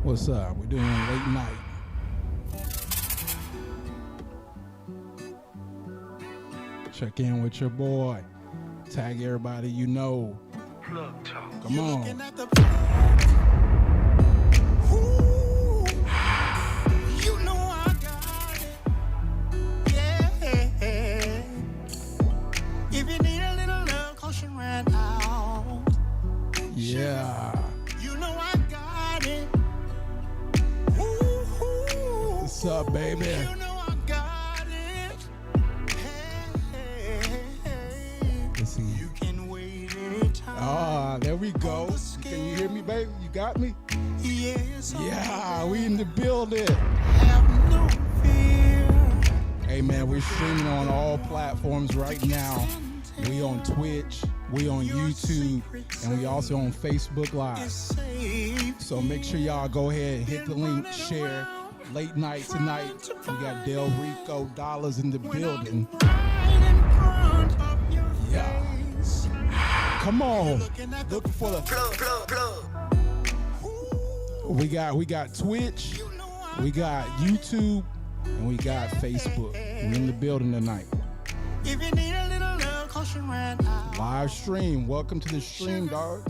What's up? We're doing late night. Check in with your boy. Tag everybody you know. Come on. If you need a little love, cause you ran out. Yeah. You know I got it. What's up, baby? You know I got it. Hey. Let's see. You can wait anytime. There we go. Can you hear me, baby? You got me? Yes. Yeah, we in the building. Have no fear. Hey, man, we're streaming on all platforms right now. We on Twitch, we on YouTube, and we also on Facebook Live. So make sure y'all go ahead and hit the link, share. Late night tonight. We got Richo, Dollaz in the building. Yeah. Come on. Looking for the We got Twitch, we got YouTube, and we got Facebook. We're in the building tonight. If you need a little love, cause you ran out. Live stream. Welcome to the stream, dog.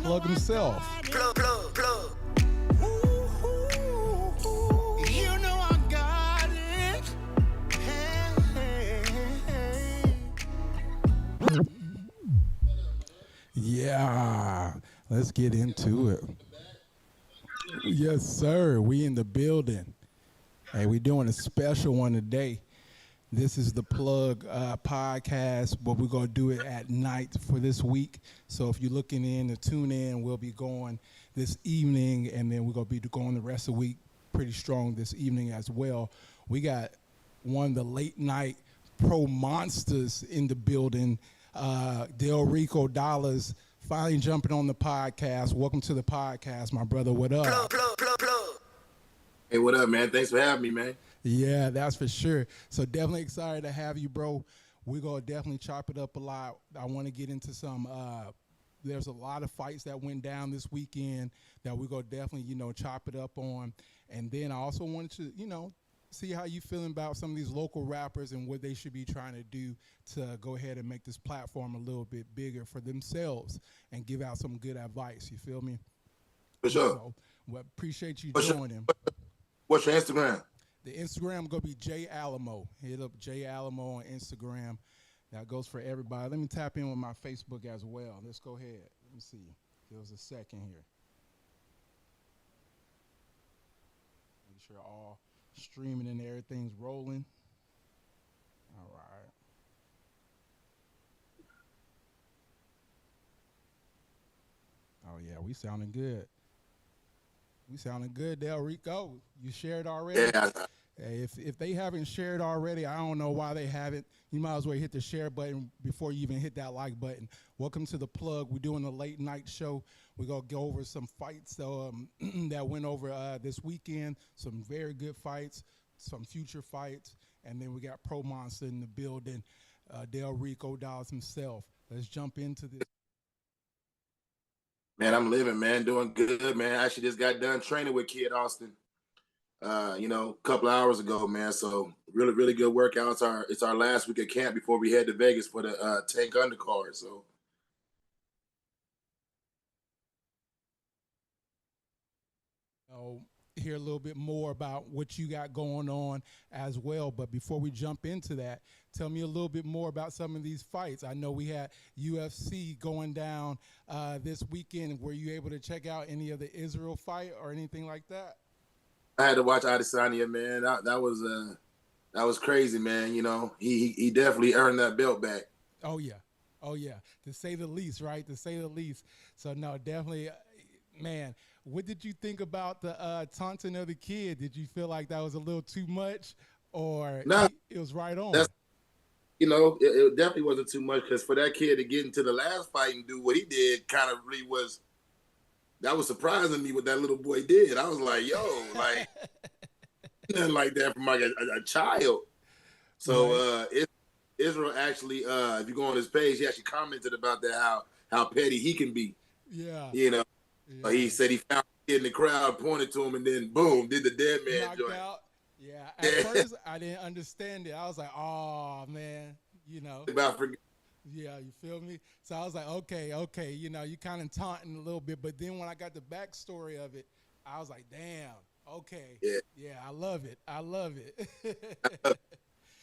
Plug himself. Plug. You know I got it. Hey. Yeah. Let's get into it. Yes, sir. We in the building. Hey, we doing a special one today. This is the Plug podcast, but we're going to do it at night for this week. So if you're looking in to tune in, we'll be going this evening, and then we're going to be going the rest of the week pretty strong this evening as well. We got one of the late night pro monsters in the building, Richo, Dollaz, finally jumping on the podcast. Welcome to the podcast, my brother. What up? Plug. Hey, what up, man? Thanks for having me, man. Yeah, that's for sure. So definitely excited to have you, bro. We're going to definitely chop it up a lot. I want to get into some, there's a lot of fights that went down this weekend that we're going to definitely, chop it up on. And then I also wanted to, see how you feeling about some of these local rappers and what they should be trying to do to go ahead and make this platform a little bit bigger for themselves and give out some good advice. You feel me? For sure. So, appreciate you joining. What's your Instagram? The Instagram going to be J Alamo. Hit up J Alamo on Instagram. That goes for everybody. Let me tap in with my Facebook as well. Let's go ahead. Let me see. Give us a second here. Make sure all streaming and everything's rolling. All right. Oh, yeah, we sounding good. Richo. You shared already? Yeah. Hey, if they haven't shared already, I don't know why they haven't. You might as well hit the share button before you even hit that like button. Welcome to the Plug. We're doing a late night show. We're going to go over some fights that went over this weekend, some very good fights, some future fights, and then we got Pro Monster in the building, Richo, Dollaz himself. Let's jump into this. Man, I'm living, man. Doing good, man. I actually just got done training with Kid Austin, a couple of hours ago, man. So really, really good workout. It's our last week at camp before we head to Vegas for the Tank undercard. So. Hear a little bit more about what you got going on as well. But before we jump into that, tell me a little bit more about some of these fights. I know we had UFC going down this weekend. Were you able to check out any of the Israel fight or anything like that? I had to watch Adesanya, man. That was crazy, man. He definitely earned that belt back. Oh yeah, to say the least, right? To say the least. So no, definitely, man. What did you think about the taunting of the kid? Did you feel like that was a little too much, or no, it was right on? It definitely wasn't too much, because for that kid to get into the last fight and do what he did kind of really was, that was surprising me what that little boy did. I was like, yo, like, nothing like that from like a child. So Israel actually, if you go on his page, he actually commented about that, how petty he can be. Yeah. Yeah. He said he found in the crowd pointed to him, and then boom, did the dead man Knocked joint. out. Yeah. At first, I didn't understand it. I was like, oh man, About forget. Yeah, you feel me? So I was like, okay, you kind of taunting a little bit, but then when I got the backstory of it, I was like, damn, okay, yeah, I love it.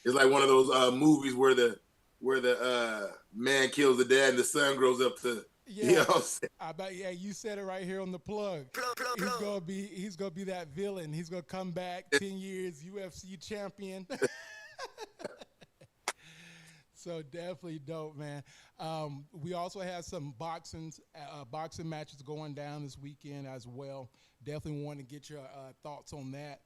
It's like one of those movies where the man kills the dad and the son grows up to. Yeah, You know what I'm saying? I bet. Yeah, you said it right here on the plug. He's gonna be that villain. He's gonna come back 10 years, UFC champion. So definitely dope, man. We also had some boxing matches going down this weekend as well. Definitely want to get your thoughts on that.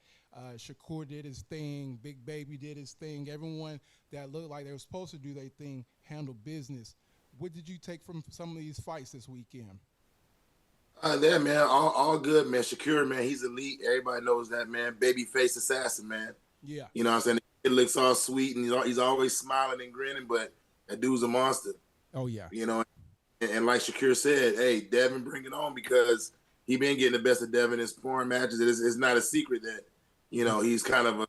Shakur did his thing. Big Baby did his thing. Everyone that looked like they were supposed to do their thing handled business. What did you take from some of these fights this weekend? There, man, all good, man. Shakur, man, he's elite. Everybody knows that, man. Babyface assassin, man. Yeah. You know what I'm saying? It looks all sweet, and he's always smiling and grinning, but that dude's a monster. Oh, yeah. You know, and like Shakur said, hey, Devin, bring it on, because he been getting the best of Devin in sparring matches. It's not a secret that, he's kind of a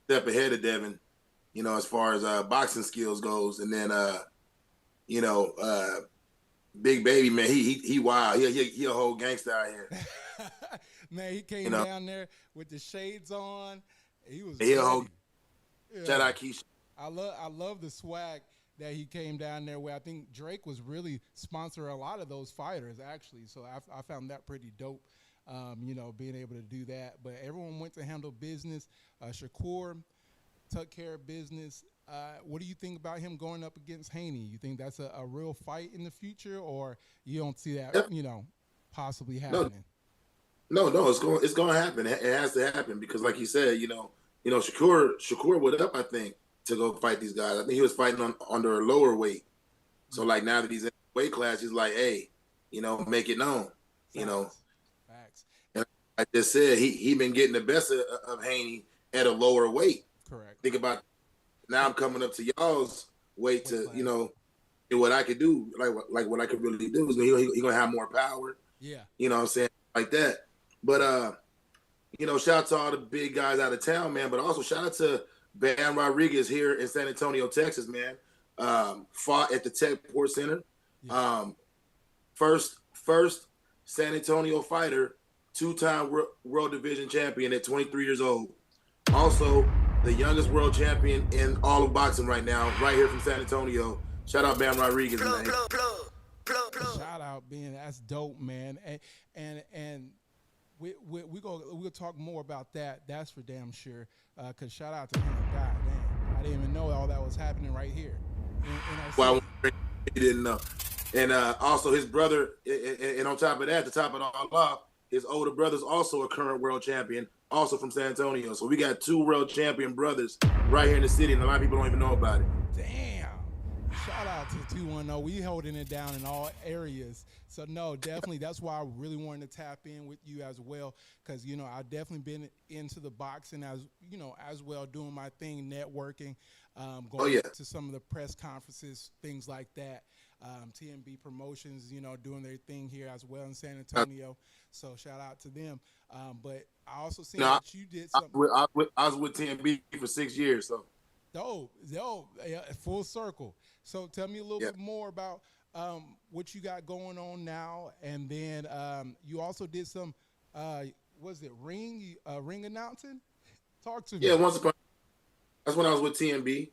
step ahead of Devin, as far as boxing skills goes. And then, Big Baby, man, he wild. He a whole gangster out here. Man, he came down there with the shades on. He was a whole. Yeah. Shout out Keisha. I love the swag that he came down there with. I think Drake was really sponsoring a lot of those fighters, actually. So I found that pretty dope, being able to do that. But everyone went to handle business. Shakur took care of business. What do you think about him going up against Haney? You think that's a real fight in the future, or you don't see that, possibly happening? No, it's going to happen. It has to happen because, like you said, Shakur went up, I think, to go fight these guys. I think he was fighting under a lower weight. So, like, now that he's in weight class, he's like, hey, make it known, Facts. And like I just said, he been getting the best of Haney at a lower weight. Correct. Think about now I'm coming up to y'all's weight to, do what I could do, like what I could really do. Is he going to have more power. Yeah. You know what I'm saying? Like that. But, shout out to all the big guys out of town, man. But also shout out to Bam Rodriguez here in San Antonio, Texas, man. Fought at the Techport Center. Yeah. First San Antonio fighter, 2-time world division champion at 23 years old. Also, the youngest world champion in all of boxing right now, right here from San Antonio. Shout out Bam Rodriguez, man. Shout out, Ben. That's dope, man. And we'll talk more about that. That's for damn sure. Cause shout out to him. God damn, I didn't even know all that was happening right here. Well, he didn't know. And also his brother, and on top of that, to top it all off, his older brother's also a current world champion, also from San Antonio. So we got 2 world champion brothers right here in the city, and a lot of people don't even know about it. Damn. Shout out to the 210. We holding it down in all areas. So, no, definitely. That's why I really wanted to tap in with you as well, because, I've definitely been into the boxing as well, doing my thing, networking, going to some of the press conferences, things like that. TMB Promotions, doing their thing here as well in San Antonio. So shout out to them. But I also seen that you did something. I was with TMB for 6 years. So dope, full circle. So tell me a little bit more about what you got going on now, and then you also did some, was it ring announcing? Talk to me. Yeah, that's when I was with TMB.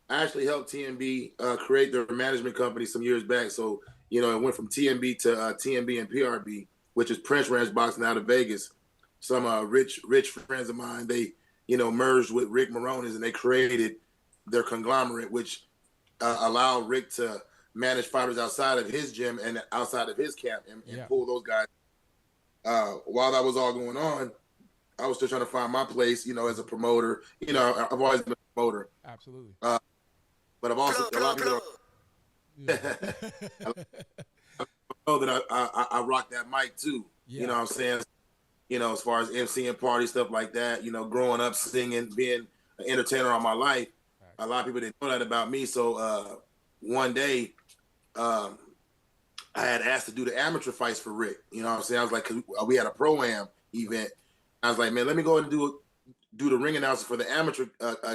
I actually helped TMB create their management company some years back. So, it went from TMB to TMB and PRB, which is Prince Ranch Boxing out of Vegas. Some rich friends of mine, they, merged with Rick Moronis, and they created their conglomerate, which allowed Rick to manage fighters outside of his gym and outside of his camp and pull those guys. While that was all going on, I was still trying to find my place, as a promoter. I've always been a promoter. Absolutely. But I've also a lot of people know that I rock that mic too. Yeah. You know what I'm saying? As far as MCing party stuff like that, growing up singing, being an entertainer all my life, a lot of people didn't know that about me. So one day, I had asked to do the amateur fights for Rick. You know what I'm saying? I was like, 'cause we had a pro-am event. I was like, man, let me go and do the ring announcer for the amateur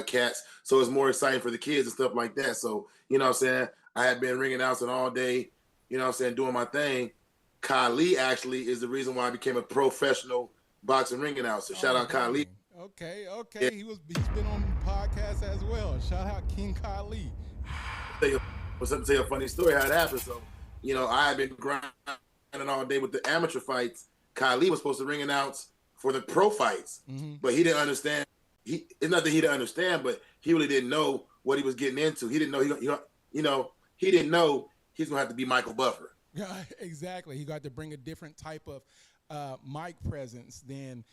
cats, so it's more exciting for the kids and stuff like that. So, you know what I'm saying? I had been ring announcing all day, you know what I'm saying, doing my thing. Kali actually is the reason why I became a professional boxing ring announcer. Shout out Kali. Okay. Yeah. He's been on the podcast as well. Shout out King Kali. Tell you a funny story how it happened. So, you know, I had been grinding all day with the amateur fights. Kali was supposed to ring announce for the pro fights, but he didn't understand. It's not that he didn't understand, but he really didn't know what he was getting into. He didn't know he didn't know he's gonna have to be Michael Buffer. Yeah, exactly. He got to bring a different type of mic presence than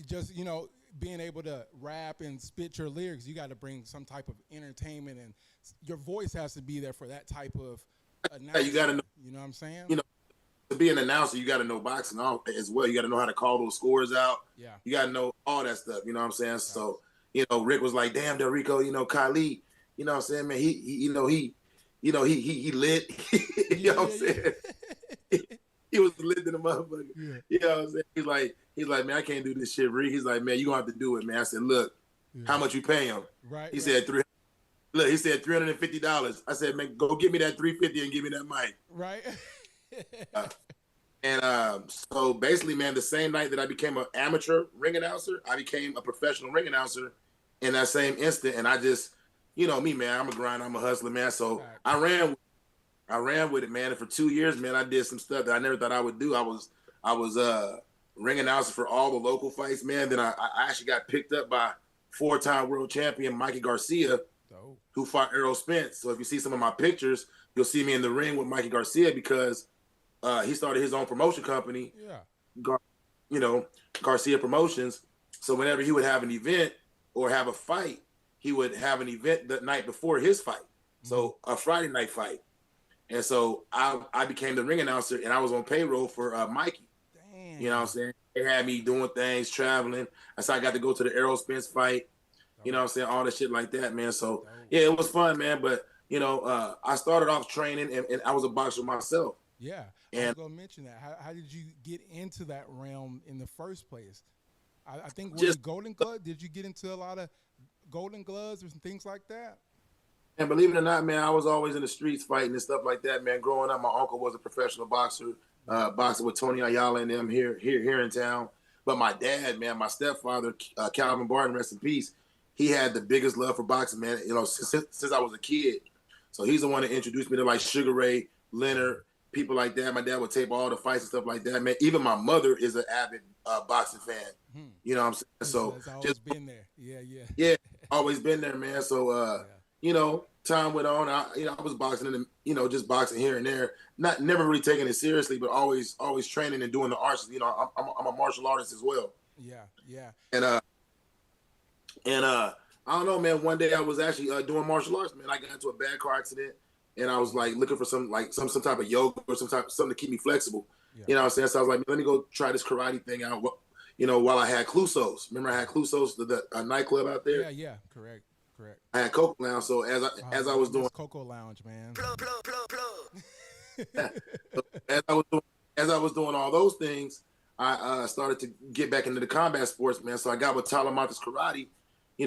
just being able to rap and spit your lyrics. You got to bring some type of entertainment, and your voice has to be there for that type of announcement. You got to know. You know what I'm saying? You know, to be an announcer, you got to know boxing as well. You got to know how to call those scores out. Yeah. You got to know all that stuff. You know what I'm saying? Right. So, Rick was like, "Damn, Del Rico, Kali, you know what I'm saying, man? He lit." You know what I'm saying? He was lit in the motherfucker. Yeah. You know what I'm saying? He's like, man, I can't do this shit, Rick. He's like, man, you gonna have to do it, man. I said, look, how much you pay him? Right. He said $350. I said, man, go get me that $350 and give me that mic. Right. So basically, man, the same night that I became an amateur ring announcer, I became a professional ring announcer in that same instant. And I just, me, man, I'm a grinder, I'm a hustler, man. So I ran with it, man. And for 2 years, man, I did some stuff that I never thought I would do. I was ring announcer for all the local fights, man. Then I actually got picked up by 4-time world champion Mikey Garcia, who fought Errol Spence. So if you see some of my pictures, you'll see me in the ring with Mikey Garcia because he started his own promotion company, Garcia Promotions. So whenever he would have an event or have a fight, he would have an event the night before his fight. So a Friday night fight. And so I became the ring announcer, and I was on payroll for Mikey. Damn. You know what I'm saying? They had me doing things, traveling. That's how I got to go to the Errol Spence fight. You know what I'm saying? All that shit like that, man. So, yeah, it was fun, man. But, I started off training, and I was a boxer myself. Yeah. I was going to mention that. How did you get into that realm in the first place? I think with Golden Glove, did you get into a lot of Golden Gloves and things like that? And believe it or not, man, I was always in the streets fighting and stuff like that, man. Growing up, my uncle was a professional boxer, boxing with Tony Ayala and them here in town. But my dad, man, my stepfather, Calvin Barton, rest in peace, he had the biggest love for boxing, man, since I was a kid. So he's the one that introduced me to like Sugar Ray, Leonard, people like that. My dad would tape all the fights and stuff like that, man. Even my mother is an avid boxing fan. You know what I'm saying? So it's always been there. Yeah. Yeah, always been there, man. So, time went on. I was boxing and just boxing here and there. Never really taking it seriously, but always training and doing the arts. I'm a martial artist as well. Yeah. And I don't know, man. One day I was actually doing martial arts, man. I got into a bad car accident, and I was like looking for some type of yoga or something to keep me flexible. Yeah. You know what I'm saying? So I was like, let me go try this karate thing out. While I had Cluso's. Remember I had Cluso's, the nightclub out there? Yeah, correct. I had Coco Lounge, so as I was doing Coco Lounge, man. As I was doing all those things, I started to get back into the combat sports, man. So I got with Talamantes Karate.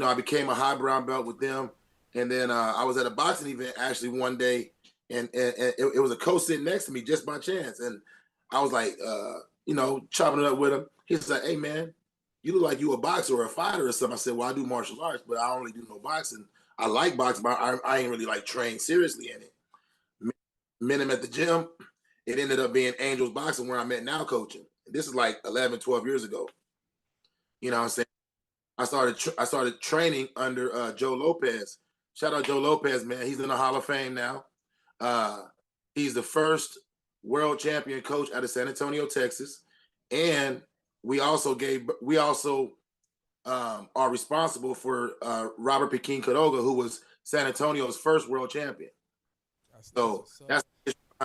I became a high brown belt with them, and then I was at a boxing event actually one day, and it was a coach sitting next to me just by chance, and I was like, chopping it up with him. He's like, "Hey, man, you look like you a boxer or a fighter or something." I said, "Well, I do martial arts, but I don't really do no boxing. I like boxing, but I ain't really like trained seriously in it." Met him at the gym. It ended up being Angels Boxing, where I'm at now coaching. This is like 11, 12 years ago. You know what I'm saying? I started training under Joe Lopez. Shout out Joe Lopez, man. He's in the Hall of Fame now. He's the first world champion coach out of San Antonio, Texas. And we also are responsible for Robert Pekin Quiroga, who was San Antonio's first world champion. That's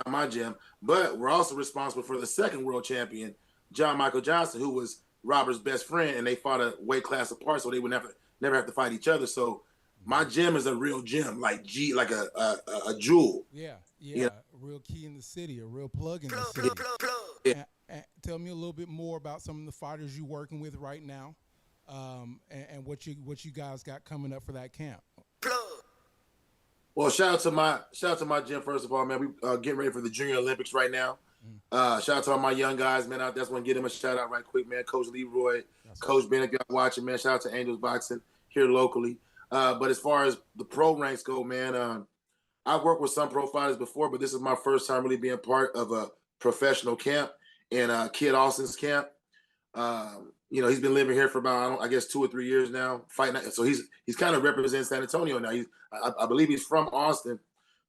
my gym. But we're also responsible for the second world champion, John Michael Johnson, who was Robert's best friend, and they fought a weight class apart, so they would never have to fight each other. So My gym is a real gym, like like a jewel. Yeah, You yeah, a real key in the city, a real plug in the know? city. Yeah. And tell me a little bit more about some of the fighters you're working with right now, and what you guys got coming up for that camp. Well, shout out to my gym first of all, man. We getting ready for the Junior Olympics right now. Shout out to all my young guys, man. I just want to give them a shout out right quick, man. Coach Leroy, Coach Ben, if y'all watching, man. Shout out to Angels Boxing here locally. But as far as the pro ranks go, man, I've worked with some pro fighters before, but this is my first time really being part of a professional camp in Kid Austin's camp. You know, he's been living here for about, I guess, 2 or 3 years now, fighting. So he's kind of representing San Antonio now. I believe he's from Austin,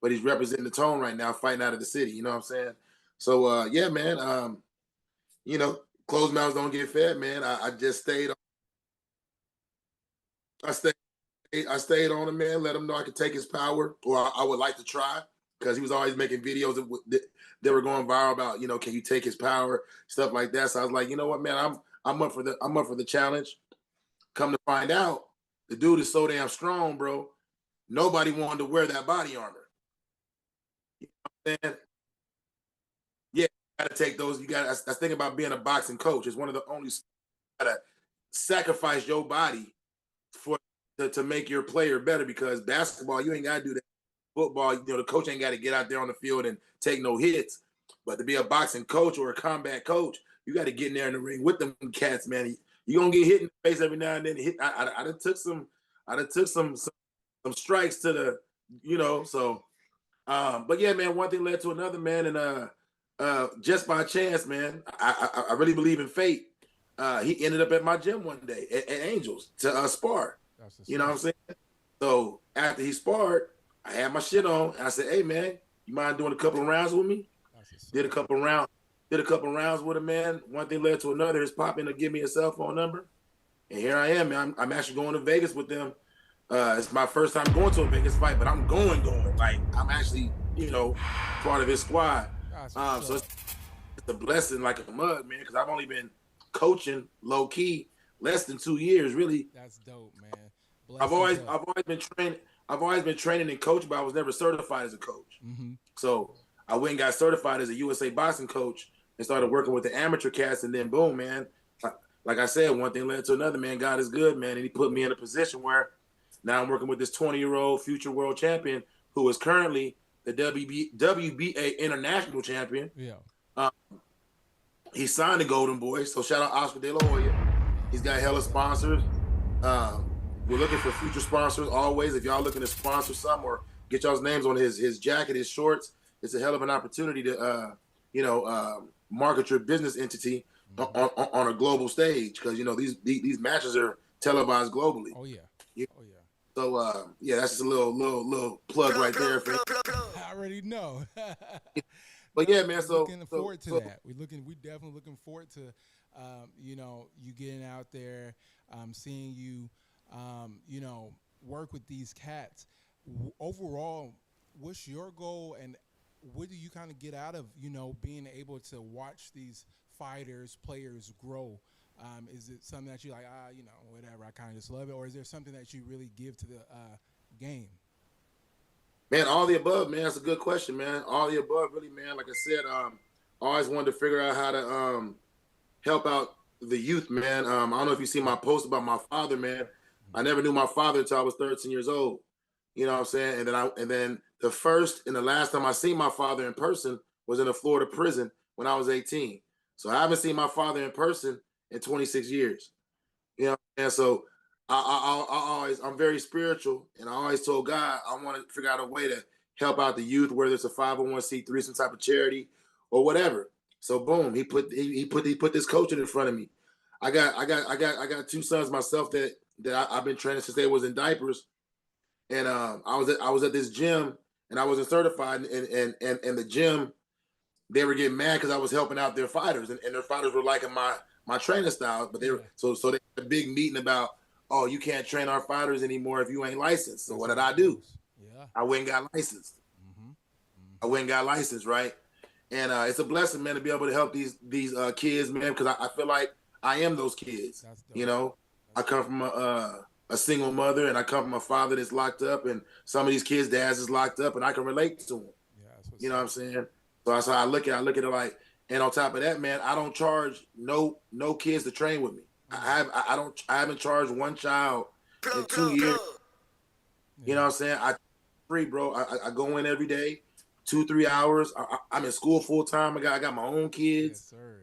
but he's representing the tone right now, fighting out of the city. You know what I'm saying? So yeah, man. You know, closed mouths don't get fed, man. I just stayed. I stayed. I stayed on him, man. Let him know I could take his power, or I would like to try, because he was always making videos that were going viral about, you know, can you take his power, stuff like that. So I was like, you know what, man, I'm up for the challenge. Come to find out, the dude is so damn strong, bro. Nobody wanted to wear that body armor. You know what I'm saying? Yeah, you gotta take those. You got. That's thinking about being a boxing coach. It's one of the only you gotta sacrifice your body for to make your player better, because basketball, you ain't got to do that. Football, you know, the coach ain't got to get out there on the field and take no hits. But to be a boxing coach or a combat coach, you got to get in there in the ring with them cats, man. You gonna get hit in the face every now and then. I done took some strikes to the, you know. So, but yeah, man, one thing led to another, man, and just by chance, man, I really believe in fate. He ended up at my gym one day at Angels to spar. You know what I'm saying? So after he sparred, I had my shit on, and I said, "Hey, man, you mind doing a couple of rounds with me?" Did a couple of rounds with him, man. One thing led to another. His pop in to give me a cell phone number, and here I am, man. I'm actually going to Vegas with them. It's my first time going to a Vegas fight, but I'm going. Like, I'm actually, you know, part of his squad. So it's a blessing like a mug, man, because I've only been coaching low key less than 2 years, really. That's dope, man. I've always been training and coaching, but I was never certified as a coach. So I went and got certified as a USA boxing coach and started working with the amateur cats, and then boom, man. Like I said, one thing led to another, man. God is good, man, and he put me in a position where now I'm working with this 20-year-old future world champion who is currently the WBA international champion. Yeah. He signed the Golden Boy, so shout out Oscar De La Hoya. He's got hella sponsors. We're looking for future sponsors always. If y'all looking to sponsor some or get y'all's names on his jacket, his shorts, it's a hell of an opportunity to, market your business entity on a global stage, because, you know, these matches are televised globally. Oh yeah. Oh yeah. So yeah, that's just a little plug right there. I already know. But yeah, man. So looking forward to that. We definitely looking forward to, you know, you getting out there, seeing you, you know, work with these cats. Overall, what's your goal, and what do you kind of get out of, you know, being able to watch these fighters, players grow? Is it something that you like, you know, whatever, I kind of just love it, or is there something that you really give to the game? Man, all the above, man. That's a good question, man. All the above, really, man. Like I said, I always wanted to figure out how to help out the youth, man. I don't know if you see my post about my father, man. I never knew my father until I was 13 years old. You know what I'm saying? And then the first and the last time I seen my father in person was in a Florida prison when I was 18. So I haven't seen my father in person in 26 years. You know, and so I'm very spiritual, and I always told God I want to figure out a way to help out the youth, whether it's a 501c3, some type of charity or whatever. So boom, he put this coaching in front of me. I got 2 sons myself that I've been training since they was in diapers, and I was at this gym, and I wasn't certified, and the gym, they were getting mad because I was helping out their fighters, and their fighters were liking my training style, but they were so they had a big meeting about, oh, you can't train our fighters anymore if you ain't licensed. So what did I do? Yeah. I went and got licensed. I went and got licensed, right? And it's a blessing, man, to be able to help these kids, man, because I feel like I am those kids. You know, I come from a single mother, and I come from a father that's locked up, and some of these kids' dads is locked up, and I can relate to them. Yeah, that's what's You know what I'm up. saying? So that's how I look at it. I look at it like, and on top of that, man, I don't charge no kids to train with me. I haven't charged one child in 2 years. You know what I'm saying? I free, bro. I go in every day, 2 3 hours. I'm in school full time. I got my own Yes, kids. sir.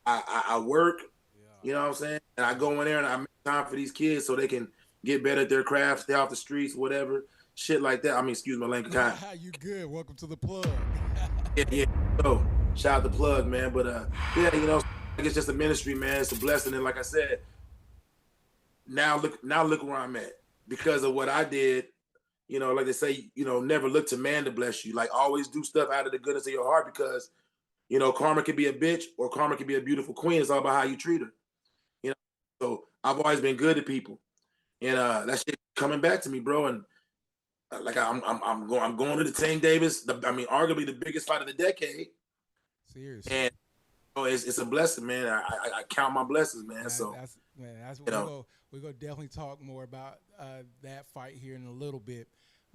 I work. Yeah. You know what I'm saying? And I go in there and I make time for these kids so they can get better at their craft, stay off the streets, whatever, shit like that. I mean, excuse my language. Kind. You good? Welcome to the plug. Yeah. So shout out the plug, man. But yeah, you know, it's just a ministry, man. It's a blessing. And like I said, now look where I'm at because of what I did. You know, like they say, you know, never look to man to bless you. Like always do stuff out of the goodness of your heart because, you know, karma can be a bitch or karma can be a beautiful queen. It's all about how you treat her. You know, so I've always been good to people, and that shit coming back to me, bro. And like I'm going to the Tank Davis. I mean, arguably the biggest fight of the decade, Seriously. and you know, it's a blessing, man. I count my blessings, man. So That's you know, we go definitely talk more about that fight here in a little bit,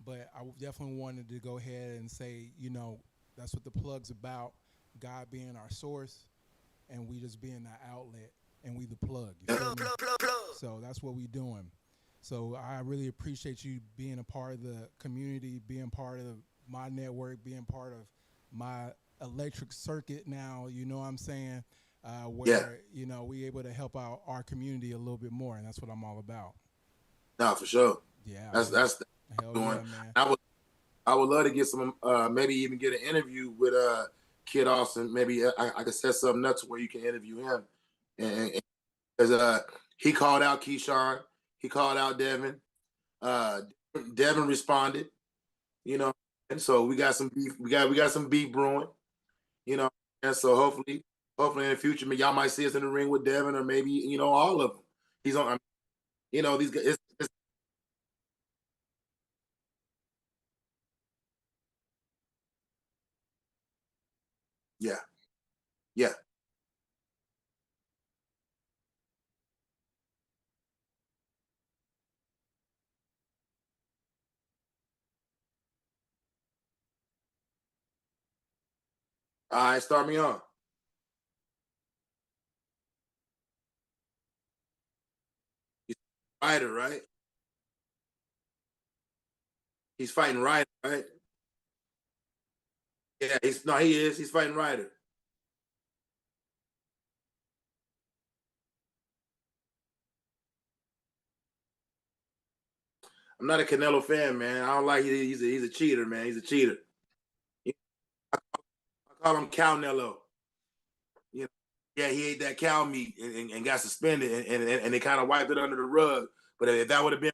but I definitely wanted to go ahead and say, you know, that's what the plug's about. God being our source, and we just being the outlet, and we the plug. You feel me? So that's what we doing. So I really appreciate you being a part of the community, being part of my network, being part of my electric circuit now, you know what I'm saying? Where, you know, we able to help out our community a little bit more, and that's what I'm all about. no, for sure. Yeah. That's Hell doing. yeah, man. I would love to get some, maybe even get an interview with Kid Austin. Maybe I could set something up to where you can interview him, and because he called out Keyshawn, he called out Devin. Uh, Devin responded, you know, and so we got some beef. We got some beef brewing, you know, and so hopefully in the future, y'all might see us in the ring with Devin or maybe you know all of them. He's on, you know, these guys. Yeah, yeah. All right, start me on. He's Ryder, right? He's fighting Ryder, right? Yeah, he's no, he is. He's fighting Ryder. I'm not a Canelo fan, man. I don't like he's a cheater, man. He's a cheater. I call him Cow Nello. You know, yeah, he ate that cow meat and got suspended, and they kind of wiped it under the rug. But if that would have been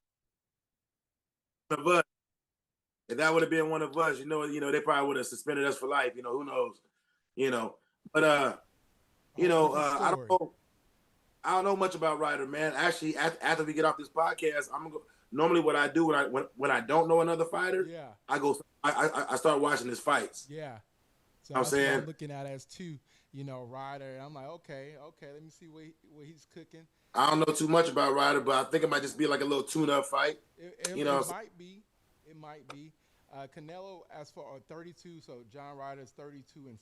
one of us, if that would have been one of us, they probably would have suspended us for life. You know, who knows? You know, but Whole different story. I don't know much about Ryder, man. Actually, after we get off this podcast, I'm gonna go. Normally, what I do when I don't know another fighter, Yeah. I go. I start watching his fights. Yeah. So You know what I'm that's what saying I'm looking at as too, you know, Ryder. I'm like, okay, let me see what he's cooking. I don't know too much about Ryder, but I think it might just be like a little tune-up fight. You know, It might be. It might be. Canelo, as for 32, so John Ryder's 32-5,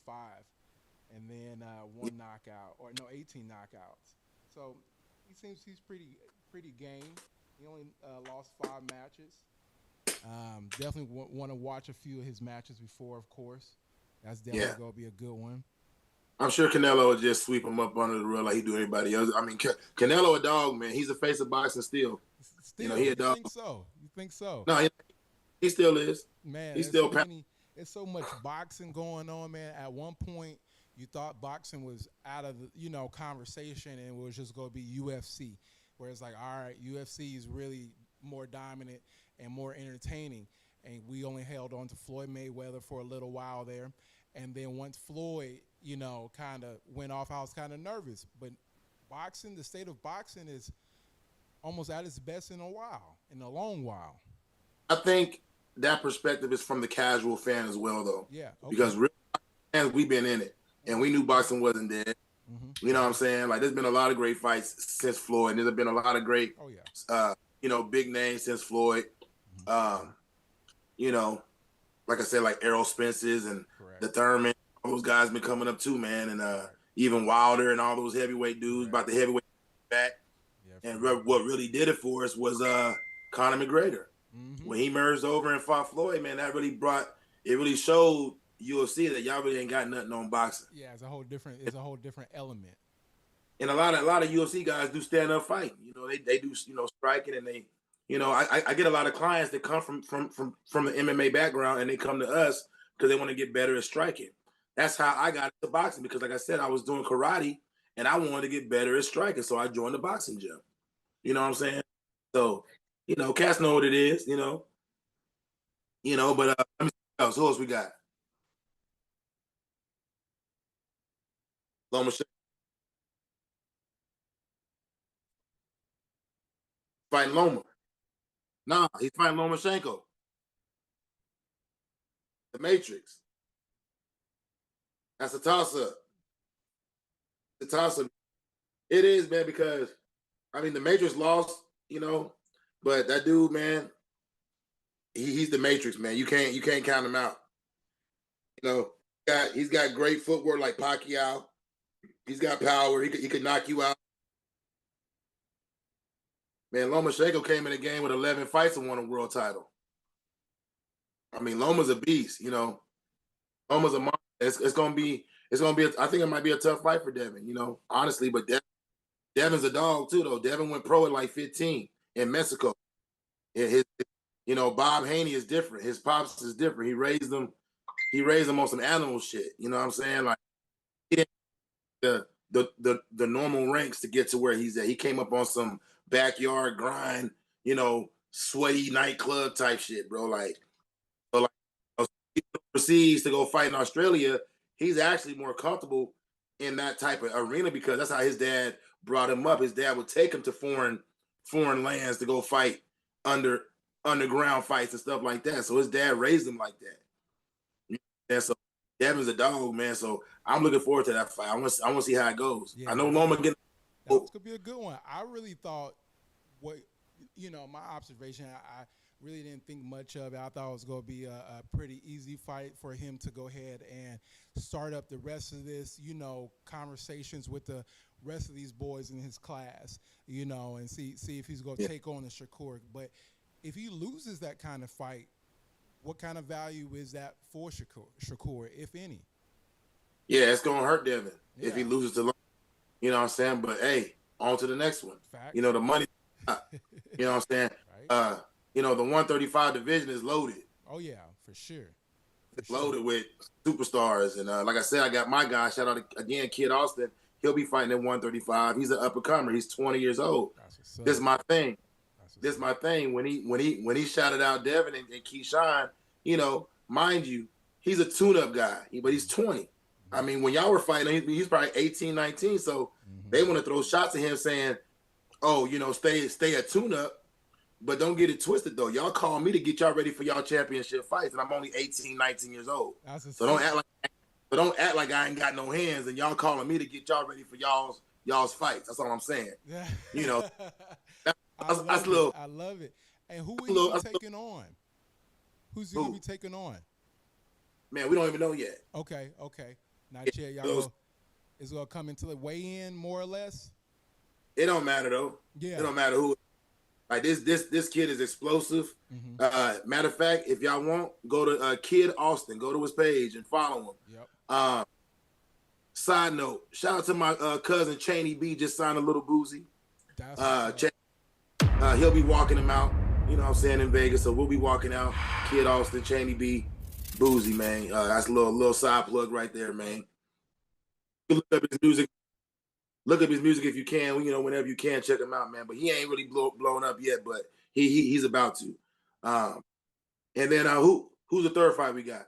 and then one knockout, or no, 18 knockouts. So he seems he's pretty game. He only lost 5 matches. Definitely want to watch a few of his matches before, of course. That's definitely going to be a good one. I'm sure Canelo will just sweep him up under the rug like he do everybody else. I mean, Canelo a dog, man. He's the face of boxing still. Still, You know, he a dog. think so? You think so? No, he still is. Man, He's still. there's so much boxing going on, man. At one point, you thought boxing was out of the, conversation and it was just going to be UFC. Where it's like, all right, UFC is really more dominant and more entertaining. And we only held on to Floyd Mayweather for a little while there. And then once Floyd, kind of went off, I was kind of nervous. But boxing, the state of boxing is almost at its best in a long while. I think that perspective is from the casual fan as well, though. Yeah. Okay. Because real fans, we've been in it. And we knew boxing wasn't dead. Mm-hmm. You know what I'm saying? Like, there's been a lot of great fights since Floyd. There's been a lot of great big name since Floyd. You know, like I said, like Errol Spence's and the Thurman, all those guys been coming up too, man. And even Wilder and all those heavyweight dudes about the heavyweight back. Yeah, and what really did it for us was Conor McGregor. When he merged over and fought Floyd, man, that really showed UFC that y'all really ain't got nothing on boxing. Yeah, it's a whole different element. And a lot of UFC guys do stand up fighting. They do striking, and they I get a lot of clients that come from the MMA background, and they come to us because they want to get better at striking. That's how I got into boxing, because like I said, I was doing karate and I wanted to get better at striking, so I joined the boxing gym. You know what I'm saying? So, cats know what it is, but let me see who else we got? Lomachenko. Fighting Loma. Nah, he's fighting Lomachenko. The Matrix. That's a toss-up. The toss-up. It is, man, because the Matrix lost, but that dude, man, he's the Matrix, man. You can't count him out. He's got great footwork like Pacquiao. He's got power. He could knock you out. Man, Lomachenko came in the game with 11 fights and won a world title. Loma's a beast, Loma's a monster. It's gonna be. I think it might be a tough fight for Devin, honestly. But Devin's a dog too, though. Devin went pro at like 15 in Mexico. Bob Haney is different. His pops is different. He raised them on some animal shit. You know what I'm saying? Like, he didn't the normal ranks to get to where he's at. He came up on some backyard grind, sweaty nightclub type shit, bro. Like overseas to go fight in Australia, he's actually more comfortable in that type of arena because that's how his dad brought him up. His dad would take him to foreign lands to go fight underground fights and stuff like that. So his dad raised him like that. And so Devin's a dog, man. So I'm looking forward to that fight. I want to see how it goes. Yeah, I know Loma getting. That could be a good one. I really thought my observation, I really didn't think much of it. I thought it was going to be a pretty easy fight for him to go ahead and start up the rest of this, conversations with the rest of these boys in his class, and see if he's going to take on the Shakur. But if he loses that kind of fight, what kind of value is that for Shakur, if any? Yeah, it's going to hurt Devin if he loses to, you know what I'm saying? But, hey, on to the next one. Fact. The money, you know what I'm saying? Right. The 135 division is loaded. Oh, yeah, for sure. It's loaded with superstars. And like I said, I got my guy, shout out again, Kid Austin. He'll be fighting at 135. He's an up-and-comer. He's 20 years old. This is my thing. This is my thing. When he shouted out Devin and Keyshawn, mind you, he's a tune-up guy, but he's 20. When y'all were fighting, he's probably 18, 19. So they want to throw shots at him saying, oh, stay at tune-up. But don't get it twisted, though. Y'all call me to get y'all ready for y'all championship fights, and I'm only 18, 19 years old. So don't act like I ain't got no hands, and y'all calling me to get y'all ready for y'all's fights. That's all I'm saying. That's a little. I love it. And who are you taking on? Who's he going to be taking on? Man, we don't even know yet. Okay. Not yet. Y'all is going to come into the weigh-in more or less? It don't matter, though. Yeah. It don't matter who. Like this kid is explosive. Matter of fact, if y'all want, go to Kid Austin. Go to his page and follow him. Yep. Side note, shout out to my cousin Cheney B. Just signed a little boozy. He'll be walking him out. You know what I'm saying, in Vegas. So we'll be walking out. Kid Austin, Cheney B. Boozy, man. That's a little side plug right there, man. Look up his music. Look up his music if you can. Whenever you can, check him out, man. But he ain't really blown up yet, but he's about to. And then who's the third fight we got?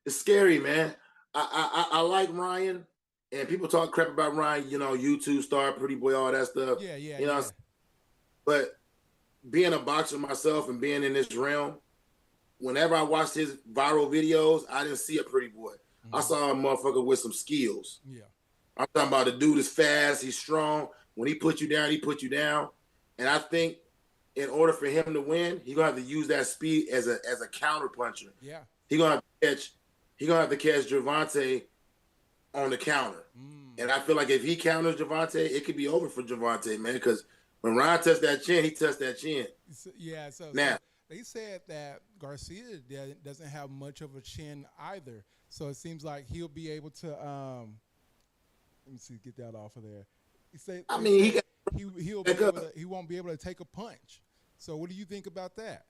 It's scary, man. I like Ryan, and people talk crap about Ryan. YouTube star, pretty boy, all that stuff. Yeah. But being a boxer myself and being in this realm, whenever I watched his viral videos, I didn't see a pretty boy. I saw a motherfucker with some skills. Yeah. I'm talking about the dude is fast, he's strong. When he puts you down, he puts you down. And I think in order for him to win, he's gonna have to use that speed as a counter puncher. Yeah. He's gonna have to catch Gervonta on the counter. And I feel like if he counters Gervonta, it could be over for Gervonta, man, because when Ryan touched that chin, he touched that chin. Yeah, so now they said that Garcia doesn't have much of a chin either. So it seems like he'll be able to let me see, get that off of there. He won't be able to take a punch. So what do you think about that?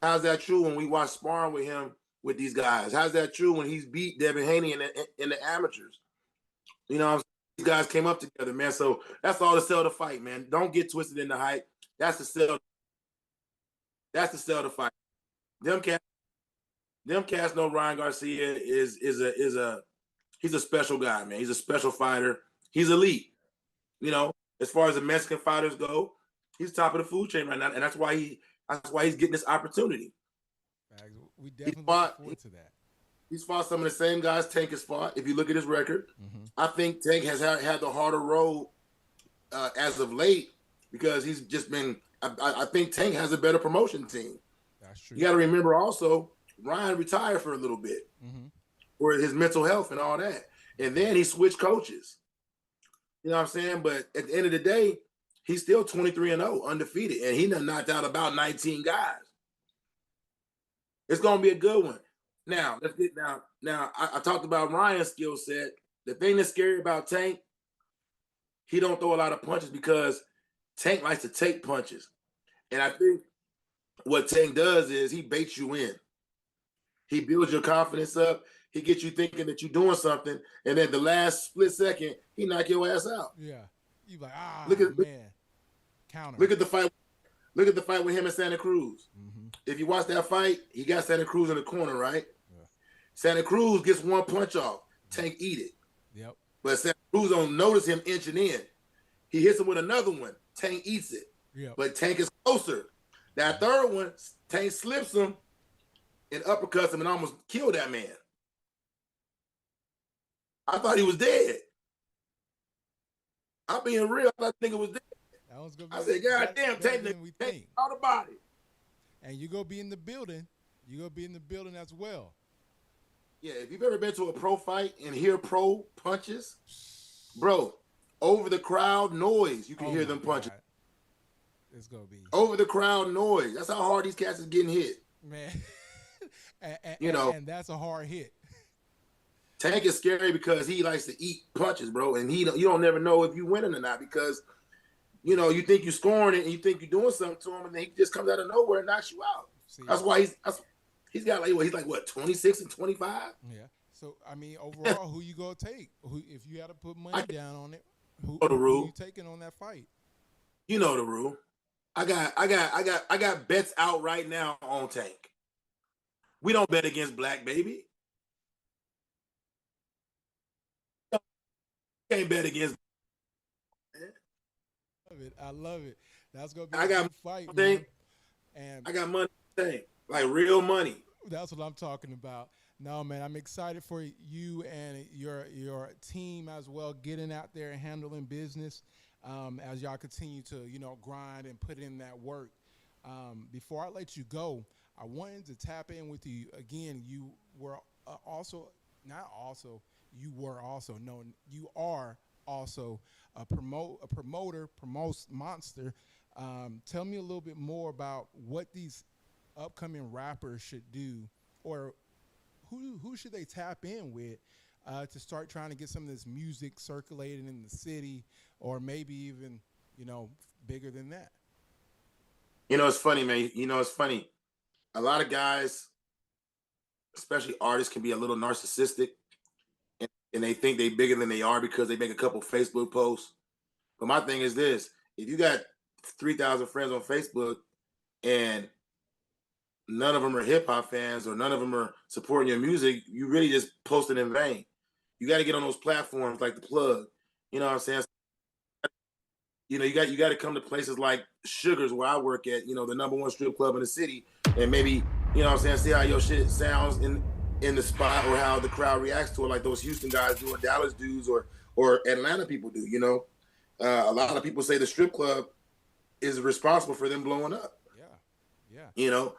How's that true when we watch sparring with him with these guys? How's that true when he's beat Devin Haney in the amateurs? You know what I'm saying? These guys came up together, man. So that's all to sell the fight, man. Don't get twisted in the hype. That's the sell. That's the sell the fight. Them cats know Ryan Garcia is he's a special guy, man. He's a special fighter. He's elite. You know, as far as the Mexican fighters go, he's top of the food chain right now, and that's why he's getting this opportunity. We definitely look forward to that. He's fought some of the same guys Tank has fought. If you look at his record, I think Tank has had the harder road as of late because he's just been. I think Tank has a better promotion team. That's true. You got to remember also, Ryan retired for a little bit for his mental health and all that, and then he switched coaches. You know what I'm saying? But at the end of the day, he's still 23-0, undefeated, and he done knocked out about 19 guys. It's gonna be a good one. Now let's get now. I talked about Ryan's skill set. The thing that's scary about Tank, he don't throw a lot of punches because Tank likes to take punches, and I think what Tank does is he baits you in. He builds your confidence up. He gets you thinking that you're doing something, and then the last split second, he knock your ass out. Yeah, you like counter. Look at the fight. Look at the fight with him and Santa Cruz. If you watch that fight, he got Santa Cruz in the corner, right? Yeah. Santa Cruz gets one punch off. Tank eat it. Yep. But Santa Cruz don't notice him inching in. He hits him with another one. Tank eats it. Yep. But Tank is closer. That third one, Tank slips him and uppercuts him and almost killed that man. I thought he was dead. I'm being real. I thought the nigga was dead. I said, God damn, Tank out the body. And you go be in the building. You go be in the building as well. Yeah, if you've ever been to a pro fight and hear pro punches, bro, over the crowd noise, you can hear them punches. It's gonna be over the crowd noise. That's how hard these cats is getting hit. Man. and that's a hard hit. Tank is scary because he likes to eat punches, bro, and you don't never know if you winning or not because you think you're scoring it and you think you're doing something to him, and then he just comes out of nowhere and knocks you out. See, that's why he's got he's like what 26 and 25. Yeah. So I mean, overall, who you gonna take? If you had to put money down on it, who you taking on that fight? You know the rule. I got bets out right now on Tank. We don't bet against Black, baby. Can't bet against. I love it. That's gonna be a good fight, man. And I got money, like real money. That's what I'm talking about. No, man, I'm excited for you and your team as well, getting out there and handling business as y'all continue to grind and put in that work. Before I let you go, I wanted to tap in with you again. You were you are also a promoter, promotes Monster. Tell me a little bit more about what these upcoming rappers should do, or who should they tap in with to start trying to get some of this music circulating in the city, or maybe even bigger than that. It's funny, man. It's funny. A lot of guys, especially artists, can be a little narcissistic. And they think they bigger than they are because they make a couple Facebook posts. But my thing is this: if you got 3,000 friends on Facebook and none of them are hip hop fans or none of them are supporting your music, you really just posted in vain. You got to get on those platforms like the Plug. You know what I'm saying? You got to come to places like Sugar's, where I work at, the #1 strip club in the city, and maybe, see how your shit sounds in the spot or how the crowd reacts to it, like those Houston guys do, or Dallas dudes, or Atlanta people do. You know, a lot of people say the strip club is responsible for them blowing up. Yeah, yeah. You know,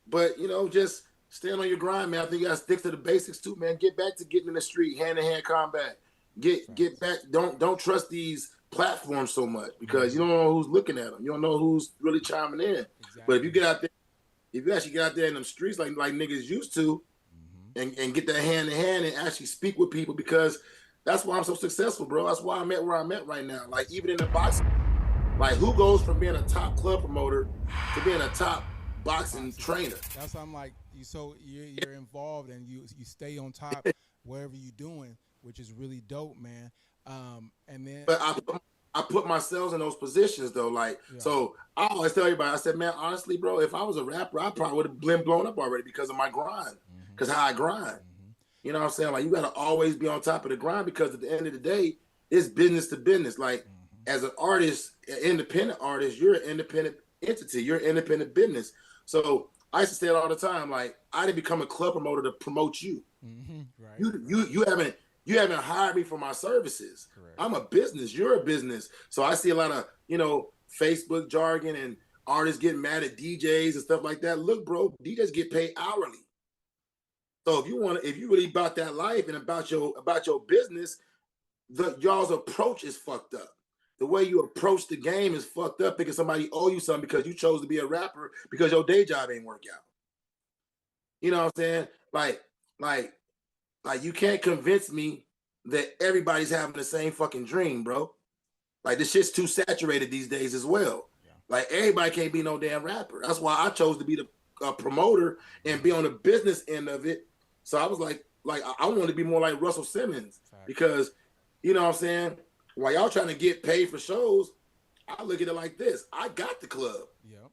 but you know, just stand on your grind, man. I think you gotta stick to the basics too, man. Get back to getting in the street, hand to hand combat. Get back. Don't trust these platforms so much because you don't know who's looking at them. You don't know who's really chiming in. Exactly. But if you get out there, if you actually get out there in them streets like niggas used to, and get that hand in hand and actually speak with people, because that's why I'm so successful, bro. That's why I'm at where I'm at right now. Like even in the boxing, like who goes from being a top club promoter to being a top boxing trainer? That's why I'm like, you're involved and you stay on top wherever you're doing, which is really dope, man. And then, but I put myself in those positions though. Like, so I always tell everybody, I said, man, honestly, bro, if I was a rapper, I probably would have been blown up already because of my grind, because how I grind. You know what I'm saying? Like, you got to always be on top of the grind because at the end of the day, it's business to business. Like, as an artist, an independent artist, you're an independent entity. You're an independent business. So I used to say it all the time. Like, I didn't become a club promoter to promote you. Right. You haven't hired me for my services. Correct. I'm a business. You're a business. So I see a lot of, you know, Facebook jargon and artists getting mad at DJs and stuff like that. Look, bro, DJs get paid hourly. So if you really about that life and about your business, y'all's approach is fucked up. The way you approach the game is fucked up, thinking somebody owe you something because you chose to be a rapper because your day job ain't work out. You know what I'm saying? Like you can't convince me that everybody's having the same fucking dream, bro. Like this shit's too saturated these days as well. Yeah. Like everybody can't be no damn rapper. That's why I chose to be the promoter and be on the business end of it. So I was like I wanted to be more like Russell Simmons because, you know what I'm saying? While y'all trying to get paid for shows, I look at it like this. I got the club. Yep.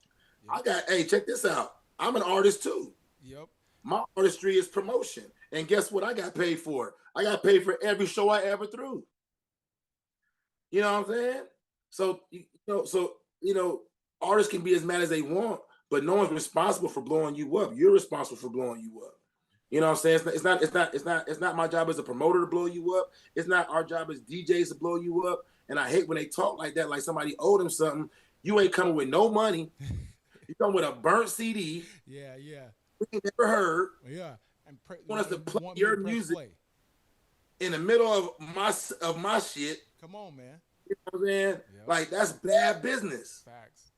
Hey, check this out. I'm an artist too. Yep. My artistry is promotion. And guess what I got paid for? I got paid for every show I ever threw. You know what I'm saying? So, artists can be as mad as they want, but no one's responsible for blowing you up. You're responsible for blowing you up. You know what I'm saying? It's not my job as a promoter to blow you up. It's not our job as DJs to blow you up. And I hate when they talk like that, like somebody owed them something. You ain't coming with no money. You come with a burnt CD. Yeah. We ain't never heard. Yeah. And want us to play your music in the middle of my shit. Come on, man. You know what I'm saying? Yep. Like that's bad business. Facts.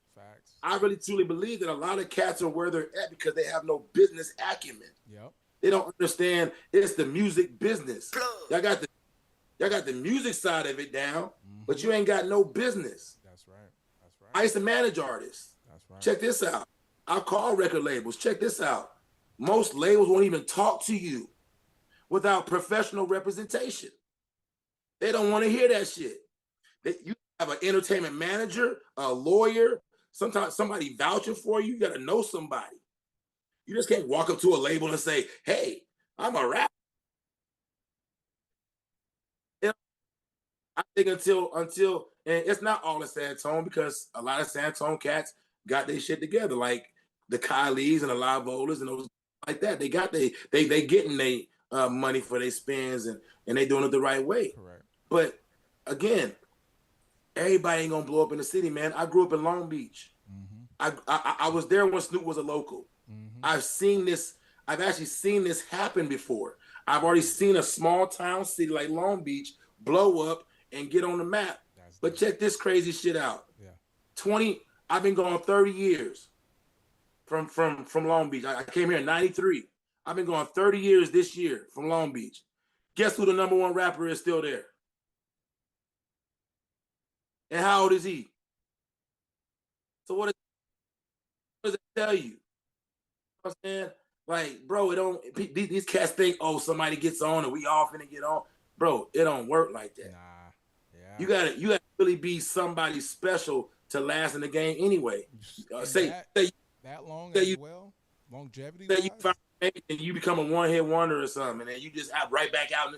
I really truly believe that a lot of cats are where they're at because they have no business acumen. Yep. They don't understand it's the music business. Y'all got the music side of it down, but you ain't got no business. That's right. I used to manage artists. That's right. Check this out. I call record labels. Check this out. Most labels won't even talk to you without professional representation. They don't want to hear that shit. You have an entertainment manager, a lawyer, sometimes somebody vouching for you. You got to know somebody. You just can't walk up to a label and say, hey, I'm a rapper. I think until, and it's not all the Santone because a lot of Santone cats got their shit together, like the Kylies and the Live Volers and those like that. They got they getting their money for their spins and they doing it the right way. Correct. But again, everybody ain't gonna blow up in the city, man. I grew up in Long Beach. I was there when Snoop was a local. I've actually seen this happen before. I've already seen a small town city like Long Beach blow up and get on the map. But check this crazy shit out. Yeah. I've been going 30 years from Long Beach. I came here in 93. I've been going 30 years this year from Long Beach. Guess who the number one rapper is still there? And how old is he? So what does it tell you? You know what I'm saying? Like, bro, these cats think, oh, somebody gets on and we all finna get on. Bro, it don't work like that. Nah. Yeah. You gotta really be somebody special to last in the game anyway. That long as well? Longevity. Say you find and you become a one-hit wonder or something, and then you just right back out,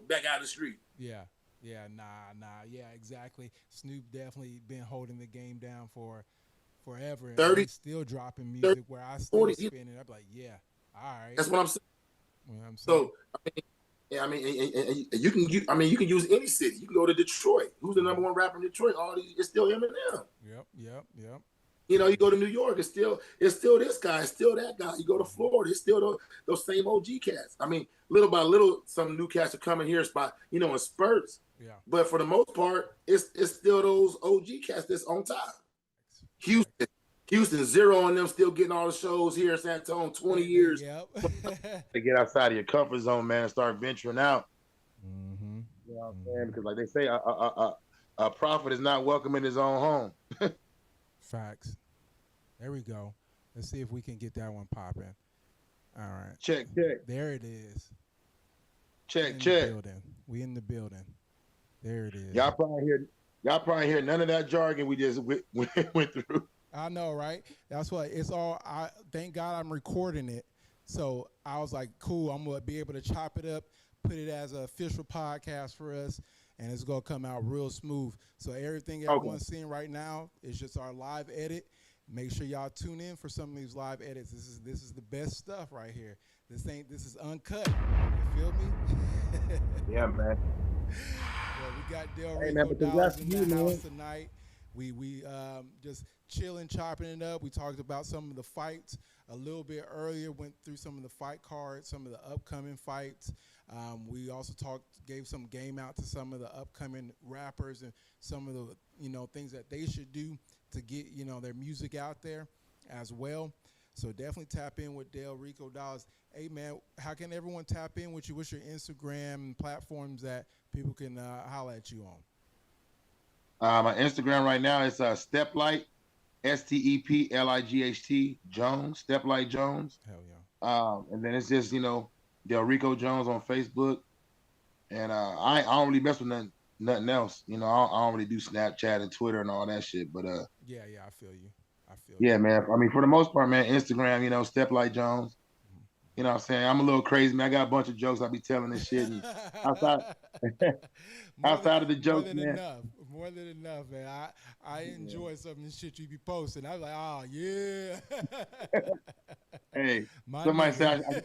back out the street. Yeah. Nah. Yeah, exactly. Snoop definitely been holding the game down for forever. 30, and still dropping music 30, where I still 40, spin it. I'm like, yeah, all right. That's what I'm saying. You know what I'm saying? So yeah, I mean, and you can use any city. You can go to Detroit. Who's the number one rapper in Detroit? All these, it's still Eminem. Yep. You know, you go to New York, it's still this guy, it's still that guy. You go to Florida, it's still those same OG cats. I mean, little by little, some new cats are coming here by in spurts. Yeah. But for the most part, it's still those OG cats that's on top. Houston, Houston, Zero and them still getting all the shows here in San Antonio. 20 years. Yep. To get outside of your comfort zone, man, and start venturing out. Mm-hmm. You know what I'm saying? Because like they say, a prophet is not welcome in his own home. Facts. There we go. Let's see if we can get that one popping. All right. Check. There it is. Check. We in the building. There it is. Y'all probably hear none of that jargon we just went through. I know, right? That's what it's all. Thank God I'm recording it. So I was like, cool, I'm going to be able to chop it up, put it as an official podcast for us, and it's going to come out real smooth. So everything everyone's seeing right now is just our live edit. Make sure y'all tune in for some of these live edits. This is the best stuff right here. This is uncut. You feel me? Yeah, man. Well, we got Richo Dollaz in the house tonight. We just chilling, chopping it up. We talked about some of the fights a little bit earlier, went through some of the fight cards, some of the upcoming fights. We also gave some game out to some of the upcoming rappers and some of the things that they should do to get their music out there as well. So definitely tap in with Richo Dollaz. Hey man, how can everyone tap in with you? What's your Instagram platforms that people can holler at you on? My Instagram right now is Steplight, STEPLIGHT Jones, Steplight Jones. Hell yeah. And then it's just Del Rico Jones on Facebook, and I don't really mess with nothing else. I don't really do Snapchat and Twitter and all that shit. But yeah, I feel you. Yeah, man. I mean, for the most part, man, Instagram, Steplight Jones. You know what I'm saying? I'm a little crazy, man. I got a bunch of jokes I be telling this shit. And outside of the jokes, man. More than enough, man. I enjoy some of the shit you be posting. I was like, oh, yeah. Hey, somebody said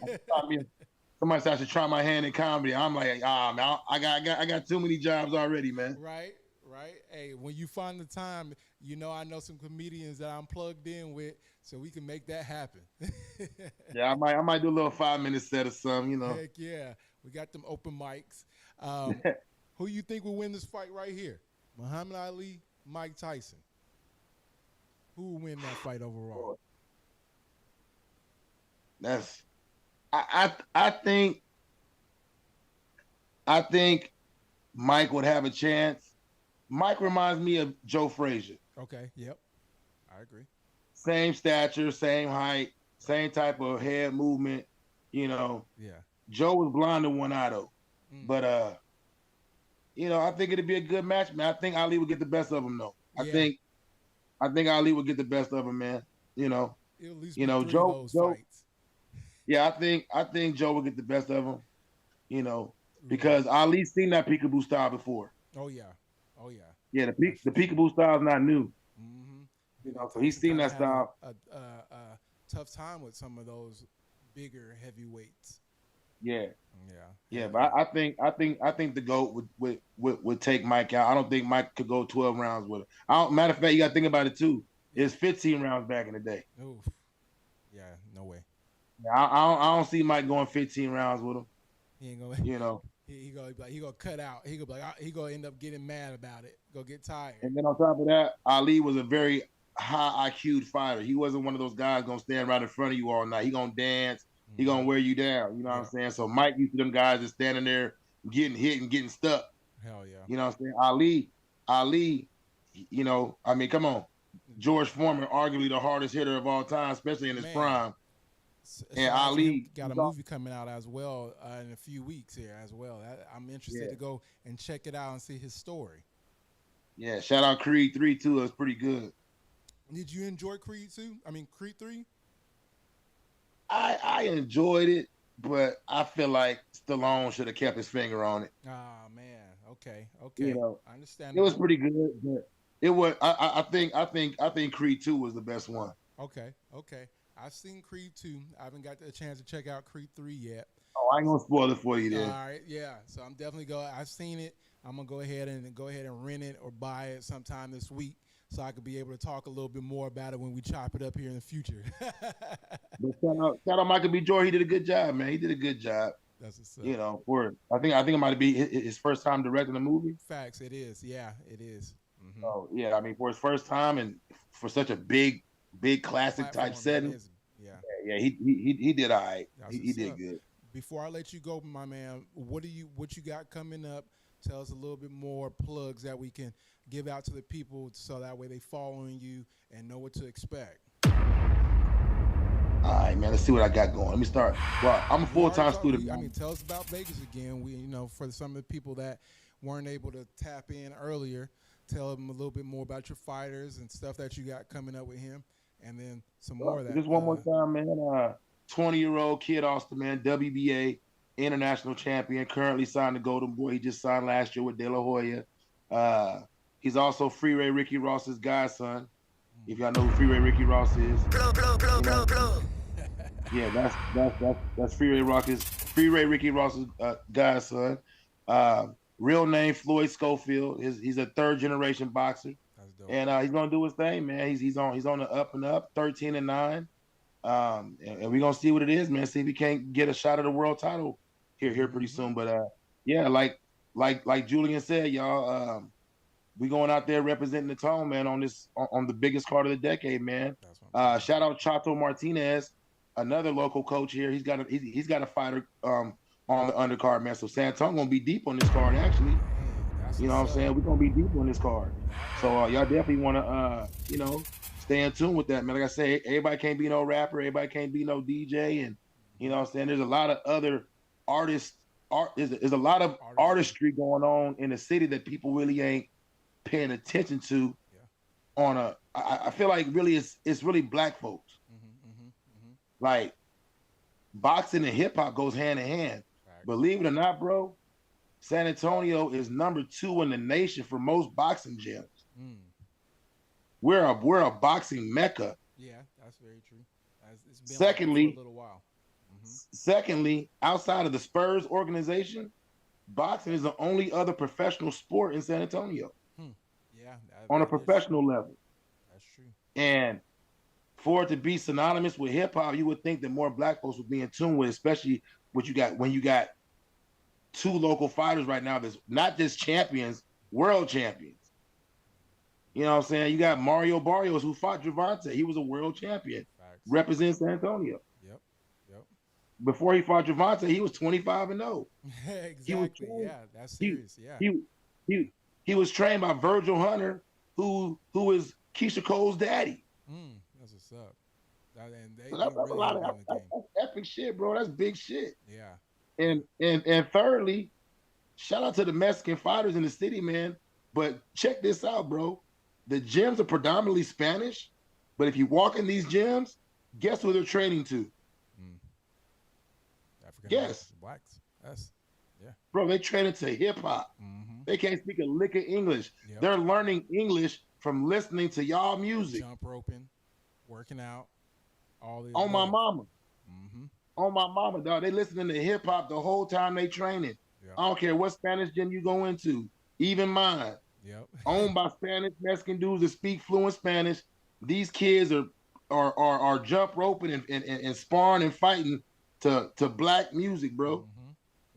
I should try my hand in comedy. I'm like, man, I got too many jobs already, man. Right. Hey, when you find the time, I know some comedians that I'm plugged in with, so we can make that happen. Yeah, I might do a little 5-minute set or something, Heck yeah. We got them open mics. Who you think will win this fight right here? Muhammad Ali, Mike Tyson. Who will win that fight overall? I think Mike would have a chance. Mike reminds me of Joe Frazier. Okay, yep. I agree. Same stature, same height, same type of head movement, Yeah. Joe was blind in one eye though. But I think it'd be a good match, man. I think Ali would get the best of him though. I think Ali would get the best of him, man. It'll at least be Joe fights. Yeah, I think Joe would get the best of him, because Ali's seen that peekaboo style before. Oh yeah. Yeah, the peekaboo style is not new. Mm-hmm. So he's seen that style. A tough time with some of those bigger heavyweights. Yeah. Yeah. But I think the GOAT would take Mike out. I don't think Mike could go 12 rounds with him. Matter of fact, you got to think about it too. It's 15 rounds back in the day. Oof. Yeah, no way. I don't see Mike going 15 rounds with him. He ain't gonna. He gonna cut out. He gonna end up getting mad about it. Go get tired. And then on top of that, Ali was a very high IQ fighter. He wasn't one of those guys gonna stand right in front of you all night. He gonna dance. He gonna wear you down. You know what I'm saying? So Mike used to them guys just standing there getting hit and getting stuck. Hell yeah. You know what I'm saying? Ali, I mean, come on. George Foreman, arguably the hardest hitter of all time, especially in his prime. And Ali got a movie coming out as well in a few weeks here as well. I'm interested to go and check it out and see his story. Yeah, shout out Creed 3 too. It was pretty good. Did you enjoy Creed 2? I mean Creed 3? I enjoyed it, but I feel like Stallone should have kept his finger on it. Oh man, okay. I understand. It was pretty good, but it was. I think Creed 2 was the best one. Okay. I've seen Creed 2. I haven't got the chance to check out Creed 3 yet. Oh, I ain't gonna spoil it for you All then. right, yeah. So I'm definitely going. I've seen it. I'm gonna go ahead and rent it or buy it sometime this week, so I could be able to talk a little bit more about it when we chop it up here in the future. But shout out Michael B. Jordan. He did a good job, man. He did a good job. That's what's You up. know, for I think it might be his first time directing a movie. Facts. It is. Yeah, it is. Mm-hmm. Oh yeah, I mean for his first time and for such a big classic type Platform. It setting. is. Yeah. Yeah, he did all right. That's He what's did up. good. Before I let you go, my man, what you got coming up? Tell us a little bit more plugs that we can give out to the people so that way they following you and know what to expect. All right, man. Let's see what I got going. Let me start. Well, I'm a We full already time talked. student. I Man. mean, tell us about Vegas again. For some of the people that weren't able to tap in earlier, tell them a little bit more about your fighters and stuff that you got coming up with him, and then some more of that. Just one more time, man. 20-year-old kid Austin, man. WBA international champion. Currently signed to Golden Boy. He just signed last year with De La Hoya. He's also Freeway Ricky Ross's godson. If y'all know who Freeway Ricky Ross is, yeah, that's Freeway Ricky Ross's godson. Real name Floyd Schofield. He's a third generation boxer, That's dope. and he's gonna do his thing, man. He's on the up and up, 13-9. And we're gonna see what it is, man. See if he can't get a shot at the world title here pretty soon. But yeah, like Julian said, y'all, we going out there representing the tone, man, on the biggest card of the decade, man. Shout out Chato Martinez, another local coach here. He's got a fighter on the undercard, man. So Santon gonna be deep on this card, actually. You know what I'm saying? We're gonna be deep on this card. So y'all definitely wanna stay in tune with that, man. Like I say, everybody can't be no rapper, everybody can't be no DJ, and you know what I'm saying? There's a lot of other artists, there's a lot of artistry going on in the city that people really ain't paying attention to. I feel like really it's really black folks. Like boxing and hip hop goes hand in hand. Believe it or not, bro, San Antonio is number 2 in the nation for most boxing gyms. We're a boxing mecca. Yeah, that's very true. It's been Secondly, like for a little while. Secondly, outside of the Spurs organization, boxing is the only other professional sport in San Antonio. Yeah, on a professional level. That's true. And for it to be synonymous with hip hop, you would think that more black folks would be in tune with, especially when you got 2 local fighters right now that's not just champions, world champions. You know what I'm saying? You got Mario Barrios who fought Javante. He was a world champion. Facts. Represents San Antonio. Yep. Before he fought Javante, he was 25-0. Exactly. Yeah, that's serious. He was trained by Virgil Hunter, who is Keisha Cole's daddy. That's what's up. That's a lot of that's epic shit, bro. That's big shit. Yeah. And thirdly, shout out to the Mexican fighters in the city, man. But check this out, bro. The gyms are predominantly Spanish, but if you walk in these gyms, guess who they're training to? African Yes. Blacks. Bro, they training to hip hop. They can't speak a lick of English. Yep. They're learning English from listening to y'all music. Jump roping, working out, all the On my mama. Mm-hmm. On my mama, dog. They listening to hip hop the whole time they training. Yep. I don't care what Spanish gym you go into, even mine. Yep. Owned by Spanish Mexican dudes that speak fluent Spanish. These kids are jump roping and sparring and fighting to black music, bro.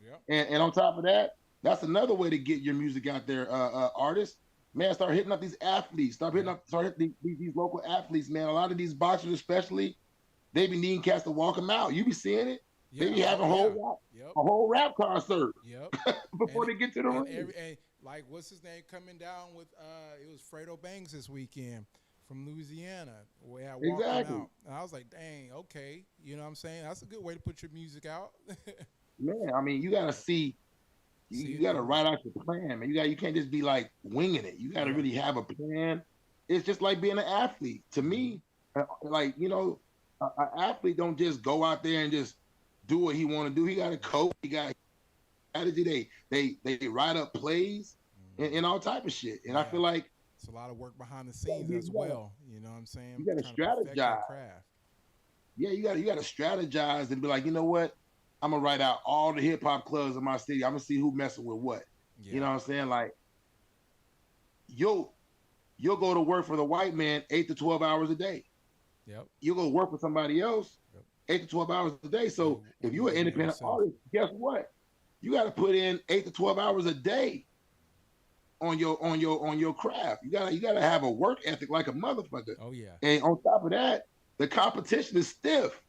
Yep. And on top of that, that's another way to get your music out there, artists. Man, start hitting up these athletes. Start hitting these local athletes, man. A lot of these boxers, especially, they be needing cats to walk them out. You be seeing it. Yeah. They be having a whole rap concert. Yep. Before they get to the ring. And like, what's his name coming down with? It was Fredo Banks this weekend from Louisiana. Where I walked him out. And I was like, dang, okay. You know what I'm saying? That's a good way to put your music out. Man, I mean, you gotta see. You got to write out your plan, man. You can't just be like winging it. You got to really have a plan. It's just like being an athlete. To me, like, you know, an athlete don't just go out there and just do what he want to do. He got a coach. He got strategy. They write up plays and all type of shit. And I feel like it's a lot of work behind the scenes as well. You know what I'm saying? You got to strategize. Yeah, you got to strategize and be like, you know what? I'm gonna write out all the hip hop clubs in my city. I'm gonna see who messing with what. Yeah. You know what I'm saying? Like you'll go to work for the white man 8 to 12 hours a day. Yep. You'll go work for somebody else 8 to 12 hours a day. So if you're an independent artist, guess what? You got to put in 8 to 12 hours a day on your craft. You gotta have a work ethic like a motherfucker. Oh yeah. And on top of that, the competition is stiff.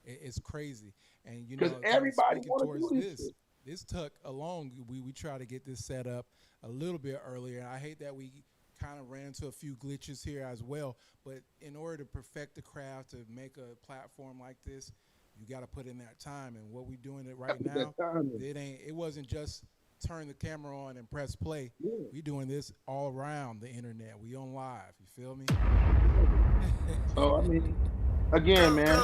It's crazy, and you know, because everybody wants to do this. This took along. We try to get this set up a little bit earlier. I hate that we kind of ran into a few glitches here as well. But in order to perfect the craft, to make a platform like this, you got to put in that time. And what we're doing it right now, it wasn't just turn the camera on and press play. Yeah. We doing this all around the internet. We on live. You feel me? So I mean, again, man.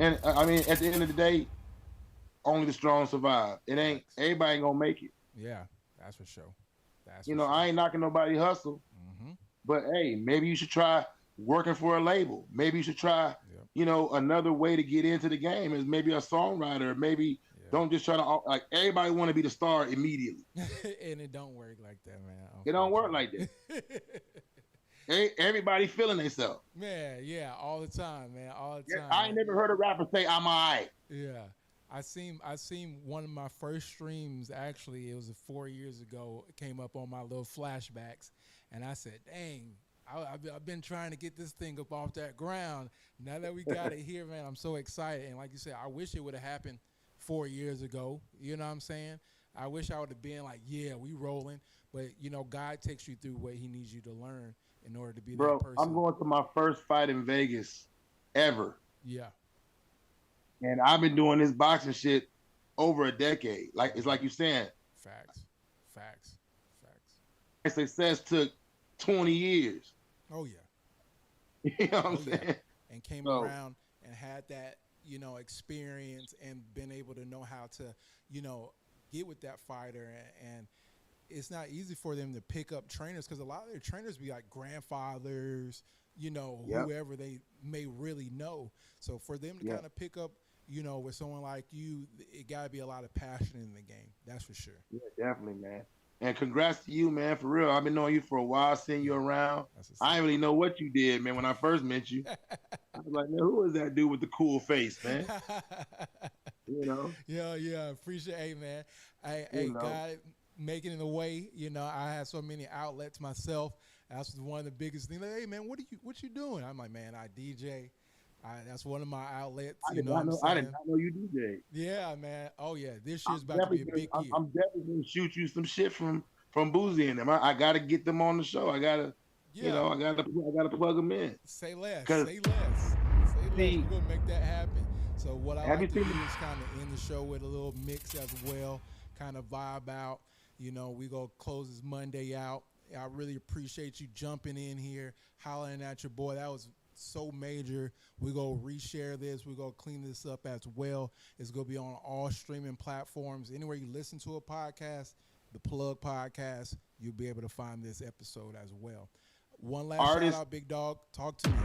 And I mean, at the end of the day, only the strong survive. It ain't everybody ain't gonna make it. Yeah, that's for sure. I ain't knocking nobody hustle, but hey, maybe you should try working for a label. Maybe you should try, another way to get into the game is maybe a songwriter. Maybe don't just try to like everybody want to be the star immediately. And it don't work like that, man. It don't work like that. Everybody feeling themselves. Man, yeah, all the time, man, all the time. I ain't never heard a rapper say I'm all right. Yeah, I seen one of my first streams. Actually, it was 4 years ago. It came up on my little flashbacks, and I said, "Dang, I've been trying to get this thing up off that ground. Now that we got it here, man, I'm so excited." And like you said, I wish it would have happened 4 years ago. You know what I'm saying? I wish I would have been like, "Yeah, we rolling." But God takes you through what He needs you to learn in order to be that person. I'm going to my first fight in Vegas ever. Yeah. And I've been doing this boxing shit over a decade. Like it's like you're saying. Facts. My success took 20 years. Oh yeah. You know what I'm saying? And came around and had that, experience and been able to know how to, get with that fighter. And it's not easy for them to pick up trainers because a lot of their trainers be like grandfathers, whoever they may really know. So for them to kind of pick up, with someone like you, it got to be a lot of passion in the game. That's for sure. Yeah, definitely, man. And congrats to you, man, for real. I've been knowing you for a while, seeing you around. I didn't really know what you did, man, when I first met you. I was like, man, who is that dude with the cool face, man? Yeah, appreciate it, man. Hey, God, making it a way. I had so many outlets myself. That's one of the biggest things. Like, hey, man, what you doing? I'm like, man, I DJ. That's one of my outlets. I did not know you DJ. Yeah, man. Oh yeah, this year's about to be a big year. I'm definitely gonna shoot you some shit from Boozy and them. I gotta get them on the show. I gotta, I gotta plug them in. Say less. Say less. We're gonna make that happen. So what I like to do is kind of end the show with a little mix as well, kind of vibe out. We gonna close this Monday out. I really appreciate you jumping in here, hollering at your boy. That was so major. We're going to reshare this. We're going to clean this up as well. It's going to be on all streaming platforms. Anywhere you listen to a podcast, the Plug Podcast, you'll be able to find this episode as well. One last shout out, Big Dog. Talk to me.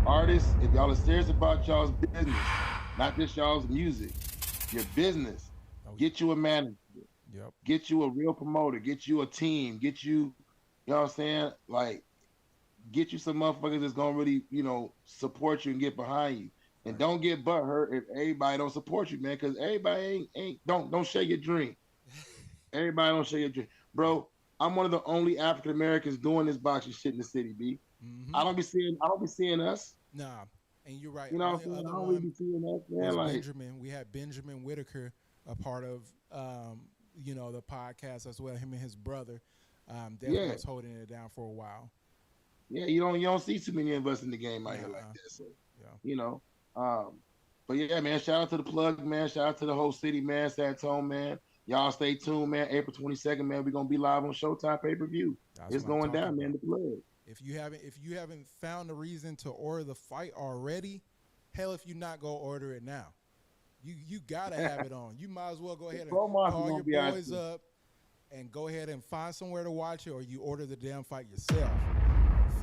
Artists, if y'all are serious about y'all's business, not just y'all's music, your business, get you a manager. Yep. Get you a real promoter. Get you a team. Get you, you know what I'm saying? Like, get you some motherfuckers that's gonna really, support you and get behind you. And don't get butthurt if everybody don't support you, man, because everybody don't share your dream. Everybody don't share your dream. Bro, I'm one of the only African Americans doing this boxing shit in the city, B. Mm-hmm. I don't be seeing us. Nah. And you're right. You know what I'm saying? I don't really be seeing us, man. Like Benjamin. We had Benjamin Whitaker, a part of the podcast as well, him and his brother. Definitely was holding it down for a while. Yeah, you don't see too many of us in the game out here like that. So, but yeah, man, shout out to the Plug, man. Shout out to the whole city, man. Santone, man. Y'all stay tuned, man. April 22nd, man. We're gonna be live on Showtime pay-per-view. It's going down, man. The Plug. If you haven't found a reason to order the fight already, hell, if you not go order it now, you gotta have it on. You might as well go ahead and call your boys up and go ahead and find somewhere to watch it, or you order the damn fight yourself.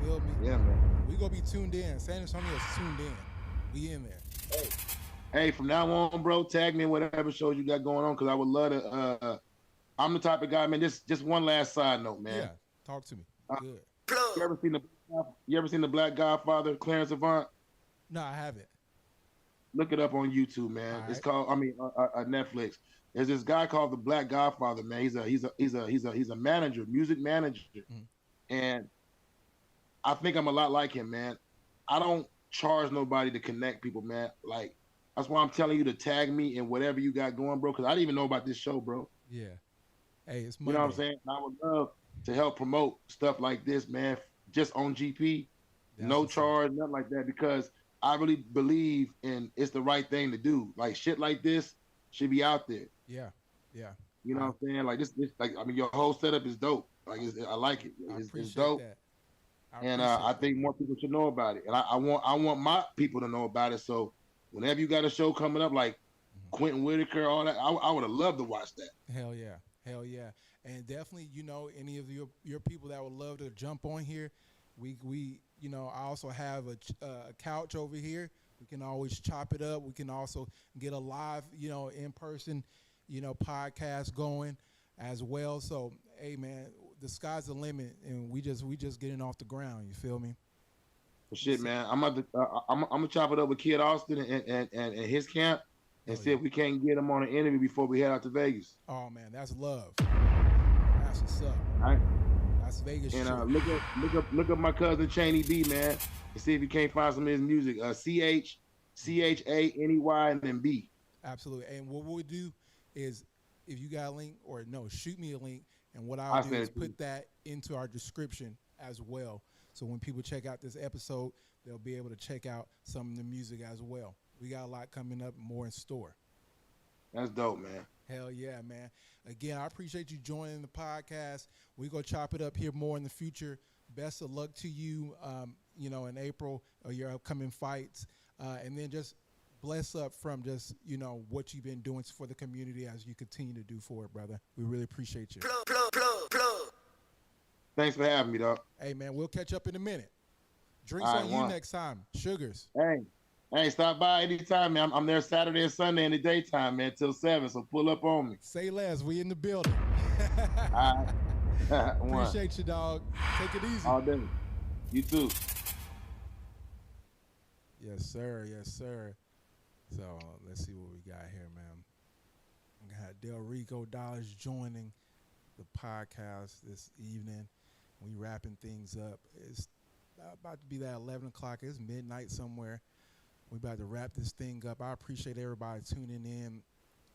Feel me? Yeah, man. We gonna be tuned in. San Antonio's tuned in. We in there. Hey, Hey, from now on, bro, tag me in whatever shows you got going on because I would love to. I'm the type of guy, man. Just one last side note, man. Yeah, talk to me. Good. You ever seen the Black Godfather, Clarence Avant? No, I haven't. Look it up on YouTube, All man. It's right. called, Netflix. There's this guy called the Black Godfather, man. He's a manager, music manager, Mhm. and I think I'm a lot like him, man. I don't charge nobody to connect people, man. Like that's why I'm telling you to tag me in whatever you got going, bro. Because I didn't even know about this show, bro. Yeah. Hey, it's You know what I'm Monday. saying? And I would love to help promote stuff like this, man. Just on GP, That's no what's up. charge, nothing like that. Because I really believe in it's the right thing to do. Like shit like this should be out there. Yeah. Yeah. You know I what I'm saying? Like this like I mean, your whole setup is dope. Like I like it. I It's appreciate dope. that. I And appreciate I that, think man. more people should know about it. And I want my people to know about it. So whenever you got a show coming up, like Mhm. Quentin Whitaker, all that, I would have loved to watch that. Hell yeah. Hell yeah. And definitely, any of your people that would love to jump on here, I also have a couch over here. We can always chop it up. We can also get a live, in person, podcast going as well. So, hey man, the sky's the limit, and we just getting off the ground. You feel me? But shit, So, man, I'm gonna chop it up with Kid Austin and his camp and hell see yeah. if we can't get him on an interview before we head out to Vegas. Oh man, that's love. That's what's up. All right. That's Vegas And trip. look up my cousin Chaney B, man, and see if you can't find some of his music. CHANEY and then B. Absolutely. And what we'll do is, if you got a link, or no, shoot me a link, and what I'll I do said is it to you. put that into our description as well. So when people check out this episode, they'll be able to check out some of the music as well. We got a lot coming up, more in store. That's dope, man. Hell yeah, man. Again, I appreciate you joining the podcast. We're going to chop it up here more in the future. Best of luck to you, in April, or your upcoming fights. And then just bless up from just, what you've been doing for the community as you continue to do for it, brother. We really appreciate you. Thanks for having me, dog. Hey, man, we'll catch up in a minute. Drinks All right, on you one. next time. Sugars. Hey, stop by anytime, man. I'm there Saturday and Sunday in the daytime, man, till 7. So pull up on me. Say less. We in the building. All right. One. Appreciate you, dog. Take it easy. All day. You too. Yes, sir. Yes, sir. So let's see what we got here, man. We got Del Rico Dollaz joining the podcast this evening. We wrapping things up. It's about to be that 11 o'clock. It's midnight somewhere. We about to wrap this thing up. I appreciate everybody tuning in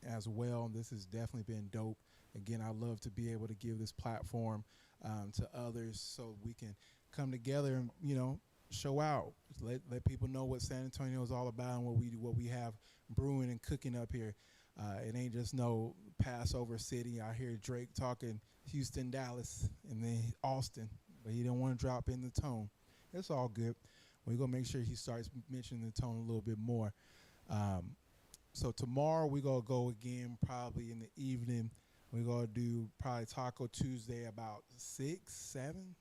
as well. This has definitely been dope. Again, I love to be able to give this platform to others so we can come together and, show out. Let people know what San Antonio is all about and what we have brewing and cooking up here. It ain't just no Passover city. I hear Drake talking Houston, Dallas, and then Austin, but he don't want to drop in the tone. It's all good. We're going to make sure he starts mentioning the tone a little bit more. So tomorrow we're going to go again probably in the evening. We're going to do probably Taco Tuesday about 6, 7.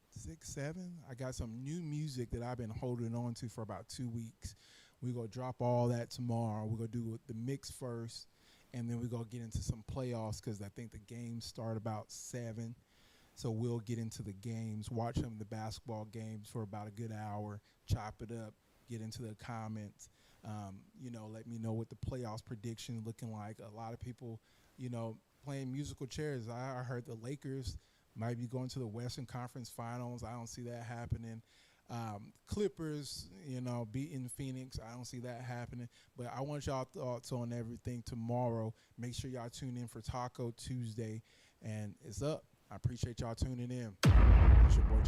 I got some new music that I've been holding on to for about 2 weeks. We're going to drop all that tomorrow. We're going to do the mix first, and then we're going to get into some playoffs because I think the games start about 7. So we'll get into the games, watch some of the basketball games for about a good hour, chop it up, get into the comments, let me know what the playoffs prediction looking like. A lot of people, playing musical chairs. I heard the Lakers might be going to the Western Conference Finals. I don't see that happening. Clippers, beating Phoenix. I don't see that happening. But I want y'all thoughts on everything tomorrow. Make sure y'all tune in for Taco Tuesday. And it's up. I appreciate y'all tuning in. It's your boy